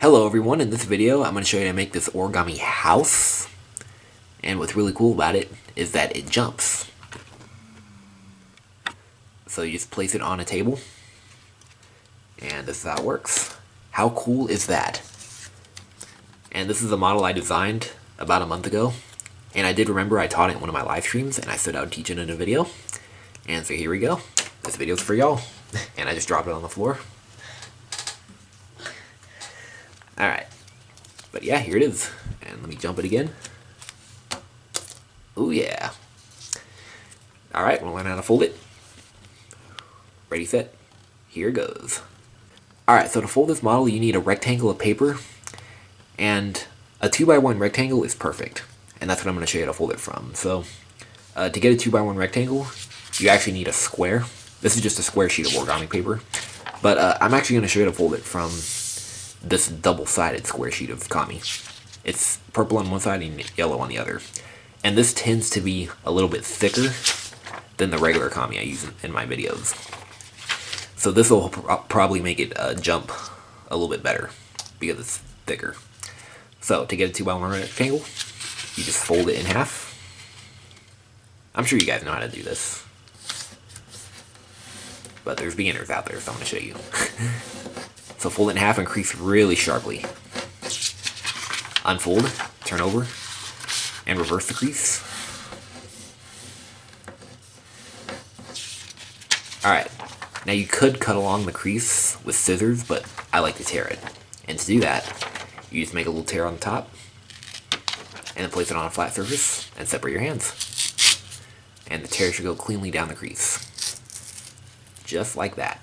Hello everyone, in this video I'm going to show you how to make this origami house. And what's really cool about it is that it jumps. So you just place it on a table. And this is how it works. How cool is that? And this is a model I designed about a month ago. And I did remember I taught it in one of my live streams and I said I would teach it in a video. And so here we go. This video's for y'all. And I just dropped it on the floor. Alright. But yeah, here it is. And let me jump it again. Ooh yeah. Alright, we'll learn how to fold it. Ready, set, here goes. Alright, so to fold this model you need a rectangle of paper. And a 2x1 rectangle is perfect. And that's what I'm going to show you how to fold it from. So, to get a 2x1 rectangle, you actually need a square. This is just a square sheet of origami paper. But I'm actually going to show you how to fold it from this double-sided square sheet of kami. It's purple on one side and yellow on the other. And this tends to be a little bit thicker than the regular kami I use in my videos. So this will probably make it jump a little bit better because it's thicker. So to get a 2x1 rectangle, you just fold it in half. I'm sure you guys know how to do this, but there's beginners out there, so I'm going to show you. So fold it in half and crease really sharply. Unfold, turn over, and reverse the crease. Alright, now you could cut along the crease with scissors, but I like to tear it. And to do that, you just make a little tear on the top, and then place it on a flat surface, and separate your hands. And the tear should go cleanly down the crease. Just like that.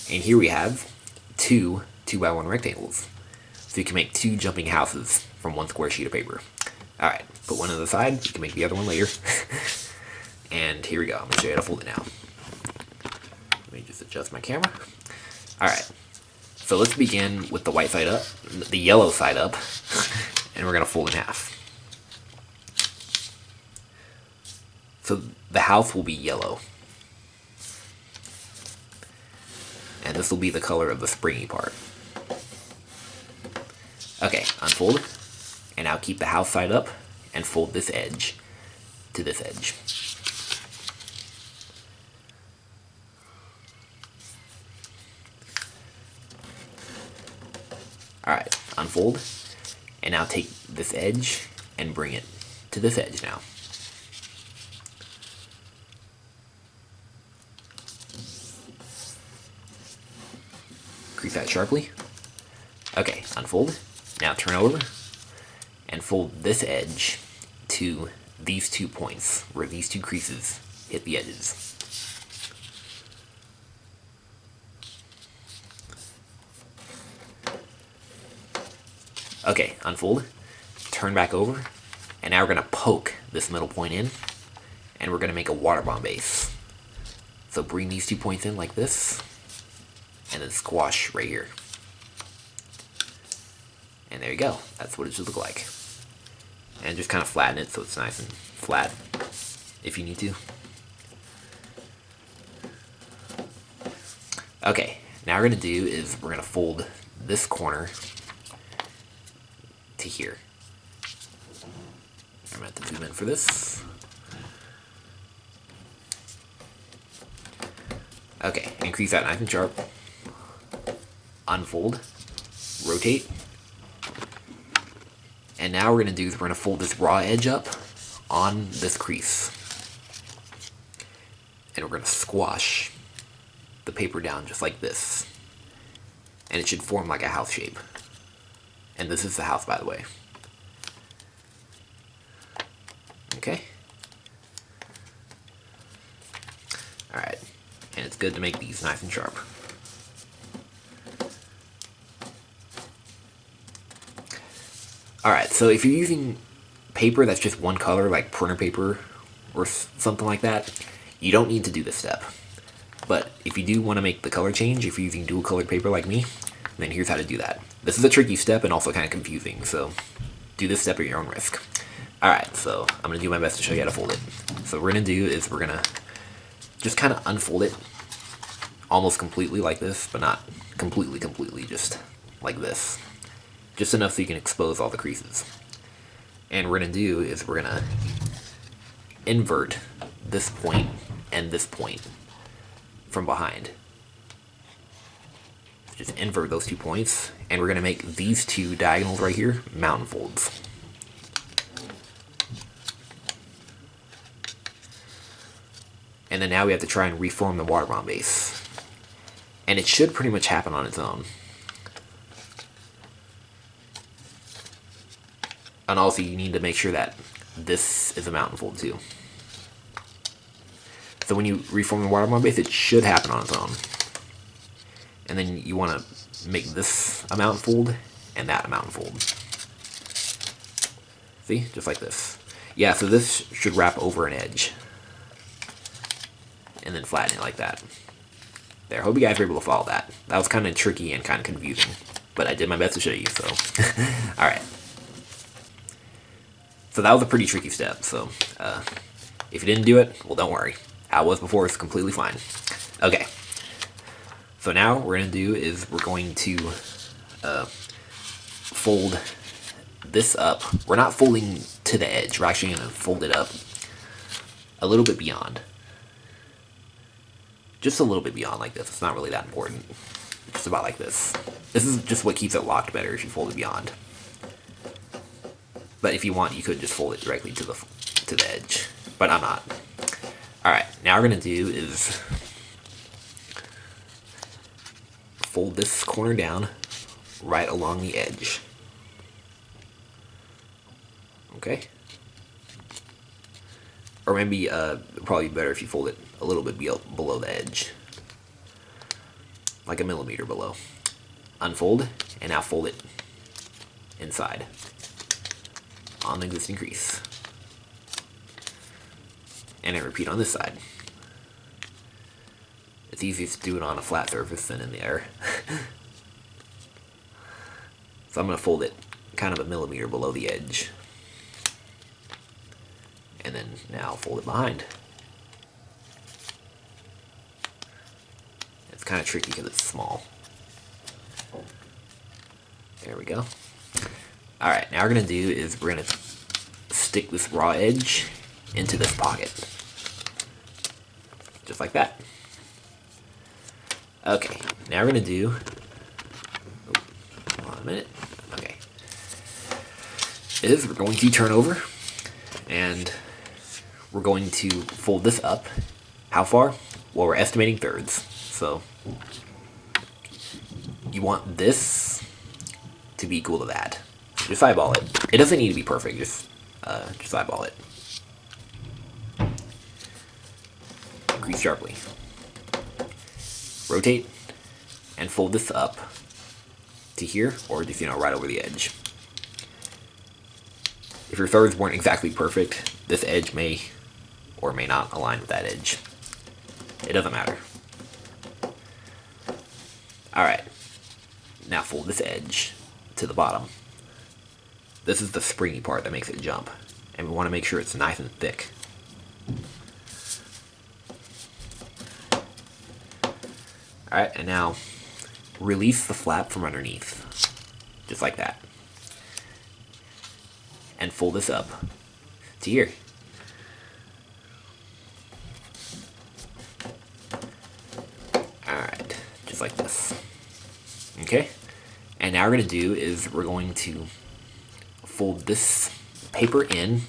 And here we have two 2x1 rectangles. So you can make two jumping houses from one square sheet of paper. Alright, put one on the side, you can make the other one later. And here we go, I'm going to show you how to fold it now. Let me just adjust my camera. Alright, so let's begin with the white side up, the yellow side up, and we're going to fold in half. So the house will be yellow. And this will be the color of the springy part. Okay, unfold. And now keep the house side up and fold this edge to this edge. Alright, unfold. And now take this edge and bring it to this edge now. Crease that sharply. Okay, unfold. Now turn over and fold this edge to these 2 points where these 2 creases hit the edges. Okay, unfold, turn back over, and now we're going to poke this middle point in, and we're going to make a water bomb base. So bring these 2 points in like this, and then squash right here. And there you go. That's what it should look like. And just kind of flatten it so it's nice and flat if you need to. Okay, now we're going to do is we're going to fold this corner to here. I'm going to have to zoom in for this. Okay, increase that nice and sharp. Unfold, rotate, and now we're going to do is we're going to fold this raw edge up on this crease, and we're going to squash the paper down just like this, and it should form like a house shape. And this is the house, by the way. Okay. Alright, and it's good to make these nice and sharp. Alright, so if you're using paper that's just one color, like printer paper or something like that, you don't need to do this step. But if you do want to make the color change, if you're using dual colored paper like me, then here's how to do that. This is a tricky step and also kind of confusing, so do this step at your own risk. Alright, so I'm going to do my best to show you how to fold it. So what we're going to do is we're going to just kind of unfold it almost completely like this, but not completely, just like this. just enough so you can expose all the creases. And what we're going to do is we're going to invert this point and this point from behind. Just invert those 2 points, and we're going to make these 2 diagonals right here mountain folds. And then now we have to try and reform the water bomb base. And it should pretty much happen on its own. And also you need to make sure that this is a mountain fold too. So when you reform the water bomb base, it should happen on its own. And then you want to make this a mountain fold and that a mountain fold. See? Just like this. Yeah, so this should wrap over an edge. And then flatten it like that. There, hope you guys were able to follow that. That was kind of tricky and kind of confusing. But I did my best to show you, so. Alright. So that was a pretty tricky step, so if you didn't do it, well, don't worry. How it was before is completely fine. Okay. So now what we're going to do is we're going to fold this up. We're not folding to the edge. We're actually going to fold it up a little bit beyond. Just a little bit beyond like this. It's not really that important. Just about like this. This is just what keeps it locked better if you fold it beyond. But if you want, you could just fold it directly to the edge. But I'm not. Alright, now we're going to do is fold this corner down right along the edge. Okay? Or maybe probably better if you fold it a little bit below the edge. Like a millimeter below. Unfold, and now fold it inside on the existing crease. And then repeat on this side. It's easier to do it on a flat surface than in the air. So I'm going to fold it kind of a millimeter below the edge. And then now fold it behind. It's kind of tricky because it's small. There we go. Alright, now what we're going to do is we're going to stick this raw edge into this pocket. Just like that. Okay, now we're going to do... hold on a minute. Okay. We're going to turn over, and we're going to fold this up. How far? Well, we're estimating thirds. So, you want this to be equal to that. Just eyeball it. It doesn't need to be perfect, just eyeball it. Crease sharply. Rotate and fold this up to here, or just, right over the edge. If your thirds weren't exactly perfect, this edge may or may not align with that edge. It doesn't matter. Alright, now fold this edge to the bottom. This is the springy part that makes it jump, and we want to make sure it's nice and thick. Alright, and now release the flap from underneath, just like that. And fold this up to here. Alright, just like this. Okay, and now what we're going to do is we're going to fold this paper in,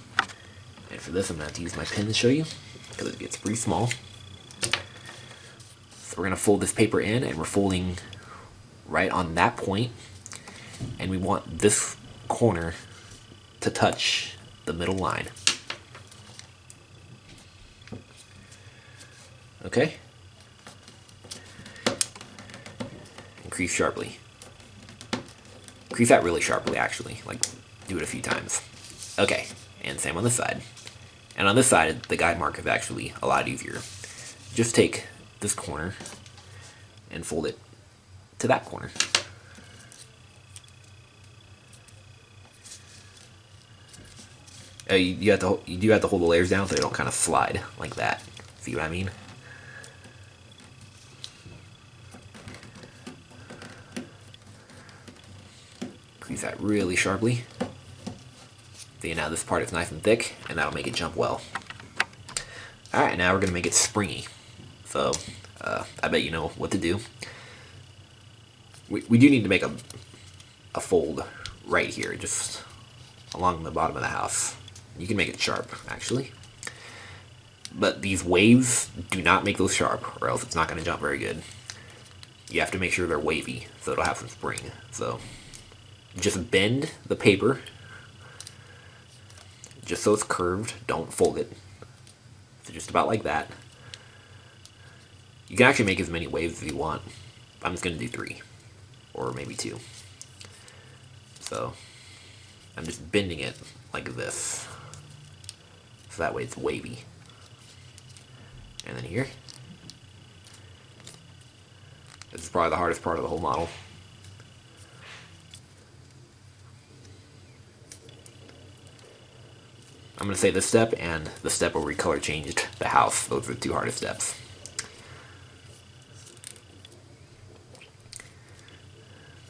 and for this I'm going to have to use my pen to show you, because it gets pretty small. So we're going to fold this paper in, and we're folding right on that point, and we want this corner to touch the middle line. Okay? And crease sharply. Crease that really sharply, actually. Like, do it a few times. Okay, and same on this side. And on this side, the guide mark is actually a lot easier. Just take this corner and fold it to that corner. You do have to hold the layers down so they don't kind of slide like that. See what I mean? Squeeze that really sharply. See, now this part is nice and thick, and that'll make it jump well. Alright, now we're going to make it springy. So, I bet you know what to do. We do need to make a fold right here, just along the bottom of the house. You can make it sharp, actually. But these waves do not make those sharp, or else it's not going to jump very good. You have to make sure they're wavy, so it'll have some spring. So, just bend the paper, just so it's curved, don't fold it. So just about like that. You can actually make as many waves as you want. I'm just going to do 3, or maybe 2. So, I'm just bending it like this, so that way it's wavy. And then here. This is probably the hardest part of the whole model. I'm going to say this step and the step where we color changed the house. Those are the 2 hardest steps.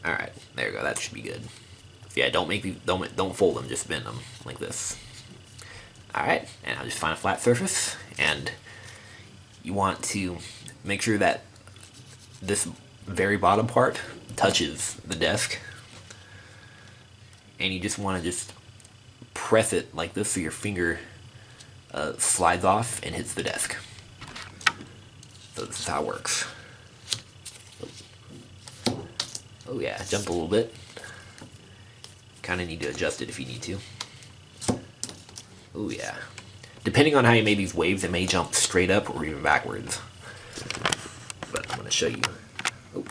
Alright, there we go. That should be good. So yeah, don't fold them, just bend them like this. Alright, and I'll just find a flat surface, and you want to make sure that this very bottom part touches the desk. And you just want to just press it like this so your finger slides off and hits the desk. So this is how it works. Oh yeah, jumped a little bit. Kind of need to adjust it if you need to. Oh yeah. Depending on how you made these waves, it may jump straight up or even backwards. But I'm going to show you. Oh.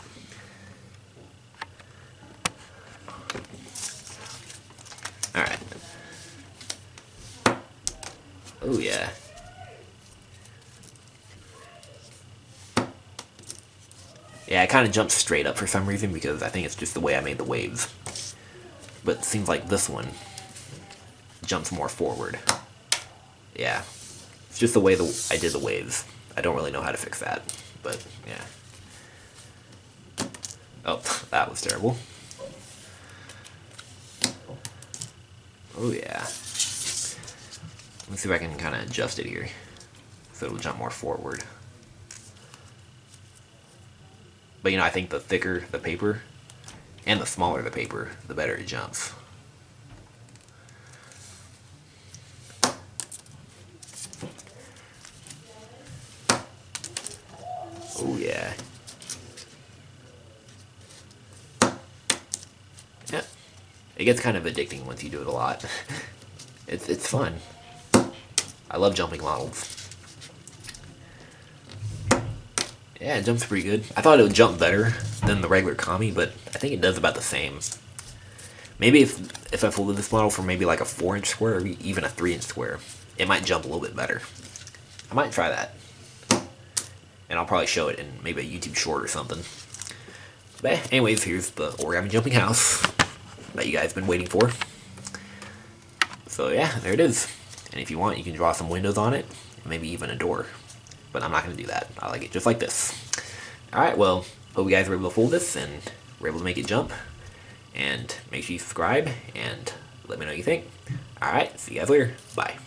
Alright. Oh yeah. Yeah, it kind of jumps straight up for some reason because I think it's just the way I made the waves. But it seems like this one jumps more forward. Yeah. It's just the way I did the waves. I don't really know how to fix that, but yeah. Oh, that was terrible. Oh yeah. Let me see if I can kind of adjust it here so it'll jump more forward. But you know, I think the thicker the paper and the smaller the paper, the better it jumps. Oh yeah. Yeah. It gets kind of addicting once you do it a lot. It's fun. I love jumping models. Yeah, it jumps pretty good. I thought it would jump better than the regular Kami, but I think it does about the same. Maybe if I folded this model for maybe like a 4-inch square or even a 3-inch square, it might jump a little bit better. I might try that. And I'll probably show it in maybe a YouTube short or something. But anyways, here's the origami jumping house that you guys have been waiting for. So yeah, there it is. And if you want, you can draw some windows on it, maybe even a door. But I'm not going to do that. I like it just like this. Alright, well, hope you guys were able to fold this and were able to make it jump. And make sure you subscribe and let me know what you think. Alright, see you guys later. Bye.